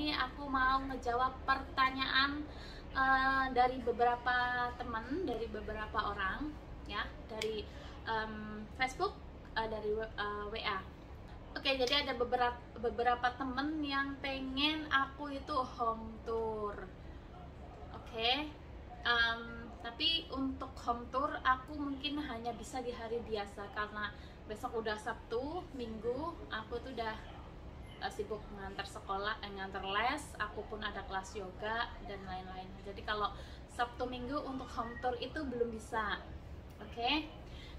ini aku mau ngejawab pertanyaan dari beberapa teman, dari beberapa orang ya, dari Facebook, dari WA. Oke, jadi ada beberapa temen yang pengen aku itu home tour. Oke, tapi untuk home tour aku mungkin hanya bisa di hari biasa karena besok udah Sabtu, Minggu aku tuh udah sibuk ngantar sekolah, ngantar les, aku pun ada kelas yoga dan lain-lain. Jadi kalau Sabtu Minggu untuk home tour itu belum bisa. Oke.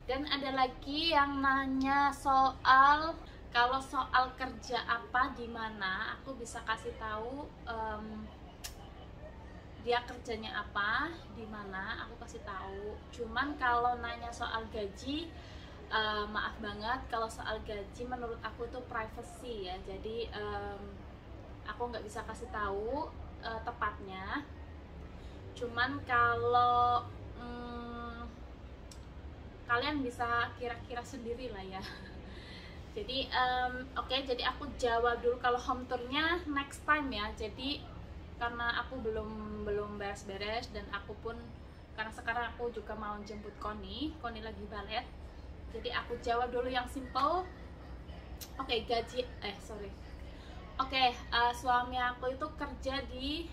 Dan ada lagi yang nanya soal kalau soal kerja apa di mana, aku bisa kasih tahu dia kerjanya apa di mana, aku kasih tahu. Cuman kalau nanya soal gaji, maaf banget, kalau soal gaji menurut aku tuh privacy ya. Jadi aku nggak bisa kasih tahu tepatnya. Cuman kalau kalian bisa kira-kira sendiri lah ya. Jadi oke, jadi aku jawab dulu kalau home tournya next time ya. Jadi karena aku belum beres-beres dan aku pun karena sekarang aku juga mau jemput Koni lagi balet. Jadi aku jawab dulu yang simple. Oke, gaji suami aku itu kerja di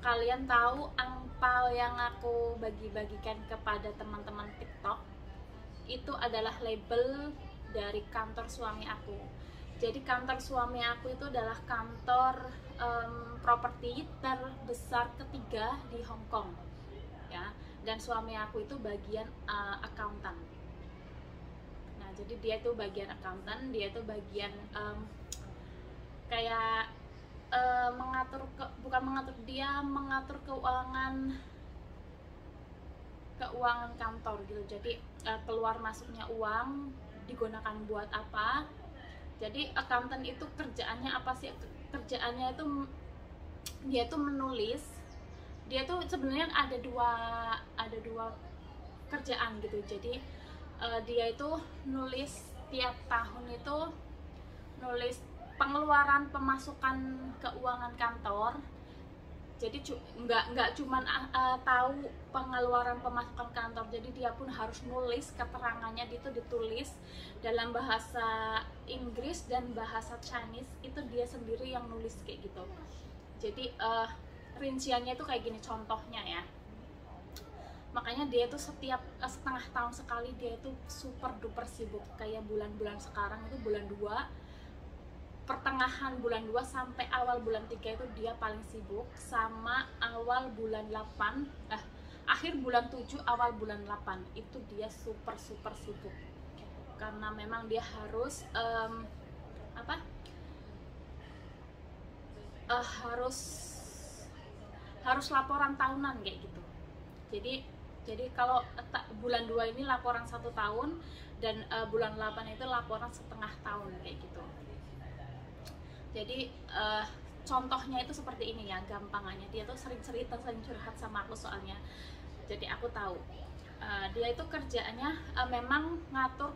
kalian tahu angpau yang aku bagi-bagikan kepada teman-teman TikTok itu adalah label dari kantor suami aku. Jadi kantor suami aku itu adalah kantor properti terbesar ketiga di Hong Kong ya, dan suami aku itu bagian akuntan. Nah, jadi dia itu bagian akuntan, dia itu bagian kayak dia mengatur keuangan kantor gitu. Jadi keluar masuknya uang digunakan buat apa. Jadi akuntan itu kerjaannya apa sih? Kerjaannya itu dia tuh menulis. Dia tuh sebenarnya ada dua kerjaan gitu. Jadi dia itu nulis tiap tahun itu nulis pengeluaran pemasukan keuangan kantor. Jadi nggak cuman tahu pengeluaran pemasukan kantor, jadi dia pun harus nulis keterangannya, itu ditulis dalam bahasa Inggris dan bahasa Chinese, itu dia sendiri yang nulis kayak gitu. Jadi rinciannya itu kayak gini contohnya ya. Makanya dia tuh setiap setengah tahun sekali dia itu super duper sibuk. Kayak bulan-bulan sekarang itu bulan 2, pertengahan bulan 2 sampai awal bulan 3 itu dia paling sibuk, sama awal bulan 8, akhir bulan 7 awal bulan 8 itu dia super sibuk. Karena memang dia harus harus laporan tahunan kayak gitu. Jadi kalau bulan 2 ini laporan 1 tahun dan bulan 8 itu laporan setengah tahun kayak gitu. Jadi contohnya itu seperti ini ya, gampangannya. Dia tuh sering cerita, sering curhat sama aku soalnya. Jadi aku tahu dia itu kerjaannya memang ngatur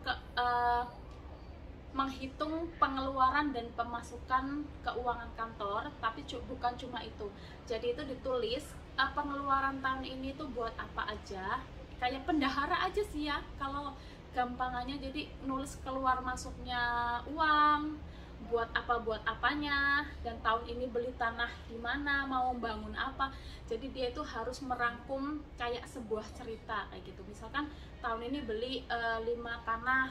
menghitung pengeluaran dan pemasukan keuangan kantor, tapi bukan cuma itu. Jadi itu ditulis pengeluaran tahun ini tuh buat apa aja, kayak pendahara aja sih ya kalau gampangannya. Jadi nulis keluar masuknya uang, buat apanya, dan tahun ini beli tanah di mana, mau bangun apa. Jadi dia itu harus merangkum kayak sebuah cerita kayak gitu. Misalkan tahun ini beli 5 tanah,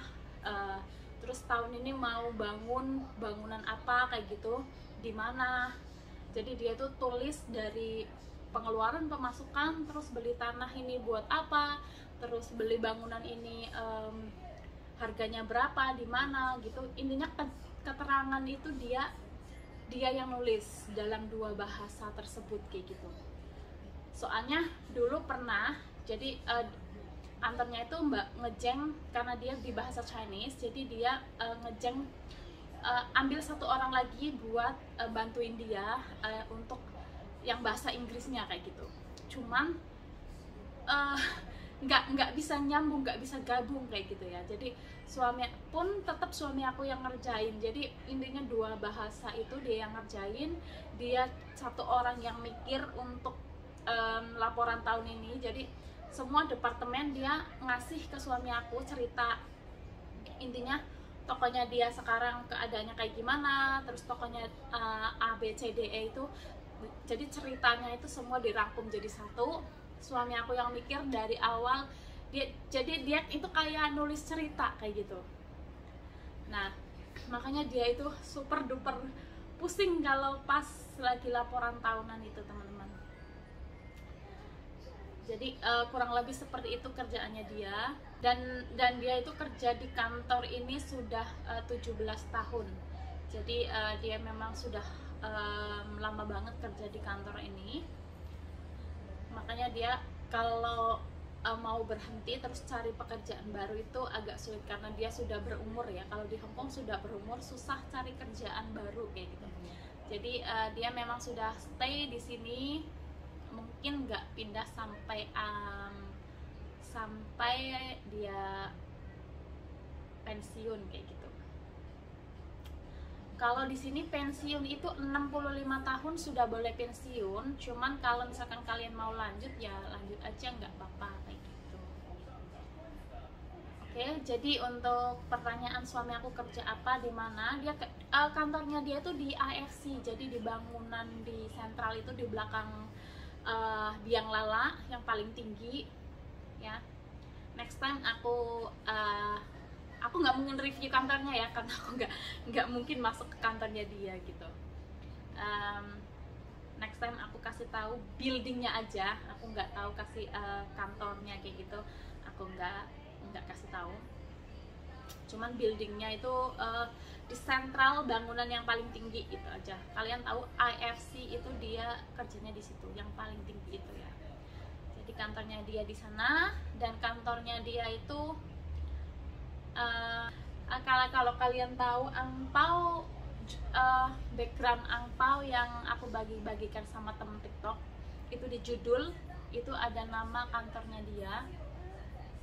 terus tahun ini mau bangunan apa kayak gitu, di mana. Jadi dia tuh tulis dari pengeluaran pemasukan, terus beli tanah ini buat apa, terus beli bangunan ini harganya berapa, di mana gitu. Intinya keterangan itu dia yang nulis dalam 2 bahasa tersebut kayak gitu. Soalnya dulu pernah, jadi antarnya itu Mbak ngejeng, karena dia di bahasa Chinese, jadi dia ngejeng ambil 1 orang lagi buat bantuin dia untuk yang bahasa Inggrisnya kayak gitu. Cuman nggak bisa nyambung, nggak bisa gabung kayak gitu ya. Jadi suami pun tetap suami aku yang ngerjain. Jadi intinya dua bahasa itu dia yang ngerjain, dia satu orang yang mikir untuk laporan tahun ini. Jadi semua departemen dia ngasih ke suami aku cerita, intinya tokonya dia sekarang keadaannya kayak gimana, terus tokonya A B C D E itu, jadi ceritanya itu semua dirangkum jadi satu. Suami aku yang mikir dari awal, jadi dia itu kayak nulis cerita kayak gitu. Nah makanya dia itu super duper pusing kalau pas lagi laporan tahunan itu teman-teman. Jadi kurang lebih seperti itu kerjaannya dia, dan dia itu kerja di kantor ini sudah 17 tahun. Jadi dia memang sudah lama banget kerja di kantor ini. Makanya dia kalau mau berhenti terus cari pekerjaan baru itu agak sulit karena dia sudah berumur ya. Kalau di Hong Kong sudah berumur susah cari kerjaan baru kayak gitu. Jadi dia memang sudah stay di sini, mungkin nggak pindah sampai dia pensiun kayak gitu. Kalau di sini pensiun itu 65 tahun sudah boleh pensiun, cuman kalau misalkan kalian mau lanjut ya lanjut aja, nggak apa-apa kayak gitu. Oke, jadi untuk pertanyaan suami aku kerja apa di mana, dia kantornya dia tuh di AFC, jadi di bangunan di sentral itu di belakang Biang Lala yang paling tinggi ya. Next time aku nggak mungkin review kantornya ya, karena aku nggak mungkin masuk ke kantornya dia gitu. Next time aku kasih tahu buildingnya aja, aku nggak tahu kasih kantornya kayak gitu, aku nggak kasih tahu. Cuman buildingnya itu di sentral bangunan yang paling tinggi itu aja. Kalian tahu IFC itu dia kerjanya di situ yang paling tinggi itu ya. Jadi kantornya dia di sana, dan kantornya dia itu kalau kalian tahu angpau, background angpau yang aku bagikan sama temen TikTok itu di judul itu ada nama kantornya dia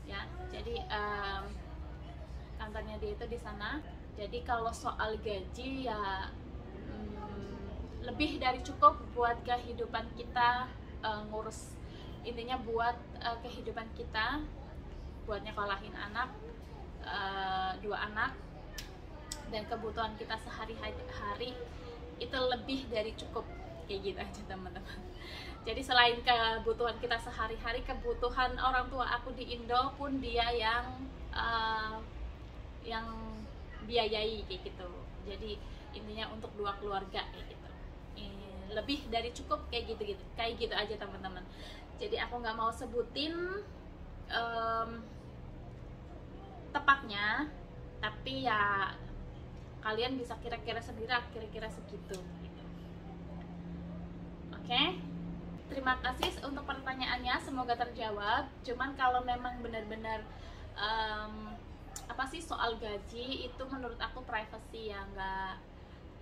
ya. Jadi kantornya dia itu di sana. Jadi kalau soal gaji ya lebih dari cukup buat kehidupan kita, ngurus, intinya buat kehidupan kita, buat nyekolahin anak, 2 anak, dan kebutuhan kita sehari-hari itu lebih dari cukup kayak gitu aja teman-teman. Jadi selain kebutuhan kita sehari-hari, kebutuhan orang tua aku di Indo pun dia yang biayai kayak gitu. Jadi intinya untuk 2 keluarga kayak gitu, lebih dari cukup kayak gitu aja teman-teman. Jadi aku nggak mau sebutin tepatnya, tapi ya kalian bisa kira-kira sendiri, kira-kira segitu gitu. Oke? Terima kasih untuk pertanyaannya, semoga terjawab. Cuman kalau memang benar-benar soal gaji itu menurut aku privacy ya,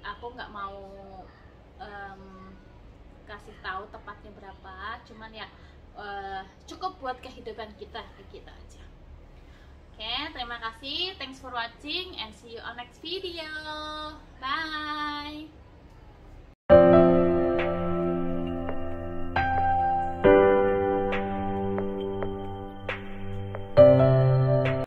aku nggak mau kasih tahu tepatnya berapa. Cuman ya cukup buat kehidupan kita kayak gitu aja. Oke, terima kasih, thanks for watching and see you on next video. Bye.